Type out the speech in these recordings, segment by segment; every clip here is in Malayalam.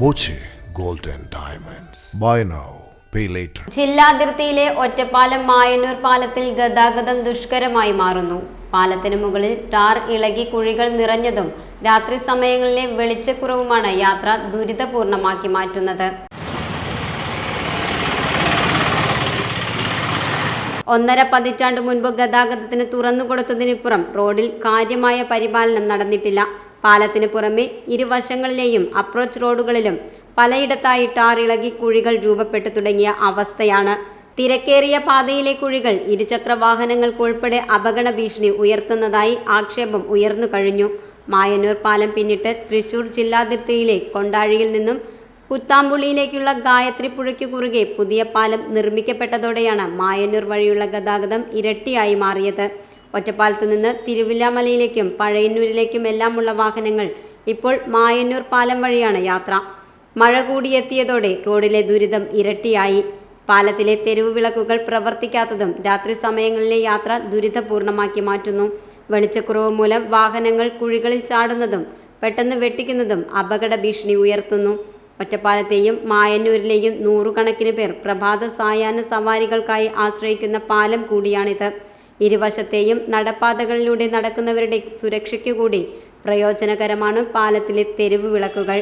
Boche gold and diamonds. Buy now, pay later. ജില്ലാതിർത്തിയിലെ ഒറ്റപ്പാലം മായന്നൂർ പാലത്തിൽ ഗതാഗതം ദുഷ്കരമായി മാറുന്നു. പാലത്തിന് മുകളിൽ ടാർ ഇളകി കുഴികൾ നിറഞ്ഞതും രാത്രി സമയങ്ങളിലെ വെളിച്ചക്കുറവുമാണ് യാത്ര ദുരിതപൂർണമാക്കി മാറ്റുന്നത്. 1.5 പതിറ്റാണ്ട് മുൻപ് ഗതാഗതത്തിന് തുറന്നുകൊടുത്തതിനിപ്പുറം റോഡിൽ കാര്യമായ പരിപാലനം നടന്നിട്ടില്ല. പാലത്തിന് പുറമെ ഇരുവശങ്ങളിലെയും അപ്രോച്ച് റോഡുകളിലും പലയിടത്തായി ടാർ ഇളകി കുഴികൾ രൂപപ്പെട്ടു തുടങ്ങിയ അവസ്ഥയാണ്. തിരക്കേറിയ പാതയിലെ കുഴികൾ ഇരുചക്ര വാഹനങ്ങൾക്കുൾപ്പെടെ അപകട ഭീഷണി ഉയർത്തുന്നതായി ആക്ഷേപം ഉയർന്നു കഴിഞ്ഞു. മായന്നൂർ പാലം പിന്നിട്ട് തൃശൂർ ജില്ലാതിർത്തിയിലെ കൊണ്ടാഴിയിൽ നിന്നും കുത്താമ്പുള്ളിയിലേക്കുള്ള ഗായത്രി പുഴയ്ക്കു കുറുകെ പുതിയ പാലം നിർമ്മിക്കപ്പെട്ടതോടെയാണ് മായന്നൂർ വഴിയുള്ള ഗതാഗതം ഇരട്ടിയായി മാറിയത്. ഒറ്റപ്പാലത്ത് നിന്ന് തിരുവില്ലാമലയിലേക്കും പഴയന്നൂരിലേക്കും എല്ലാമുള്ള വാഹനങ്ങൾ ഇപ്പോൾ മായന്നൂർ പാലം വഴിയാണ് യാത്ര. മഴ കൂടിയെത്തിയതോടെ റോഡിലെ ദുരിതം ഇരട്ടിയായി. പാലത്തിലെ തെരുവു വിളക്കുകൾ പ്രവർത്തിക്കാത്തതും രാത്രി സമയങ്ങളിലെ യാത്ര ദുരിതപൂർണമാക്കി മാറ്റുന്നു. വെളിച്ചക്കുറവ് മൂലം വാഹനങ്ങൾ കുഴികളിൽ ചാടുന്നതും പെട്ടെന്ന് വെട്ടിക്കുന്നതും അപകട ഭീഷണി ഉയർത്തുന്നു. ഒറ്റപ്പാലത്തെയും മായന്നൂരിലെയും നൂറുകണക്കിന് പേർ പ്രഭാത സായാഹ്ന സവാരികൾക്കായി ആശ്രയിക്കുന്ന പാലം കൂടിയാണിത്. ഇരുവശത്തെയും നടപ്പാതകളിലൂടെ നടക്കുന്നവരുടെ സുരക്ഷയ്ക്കു കൂടി പ്രയോജനകരമാണ് പാലത്തിലെ തെരുവു വിളക്കുകൾ.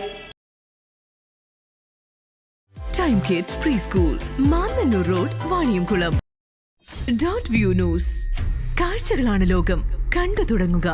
Time kids pre school, Mannannur road, Vaniyamkulam. .View news. കാഴ്ചകളാണ് ലോകം, കണ്ടു തുടങ്ങുക.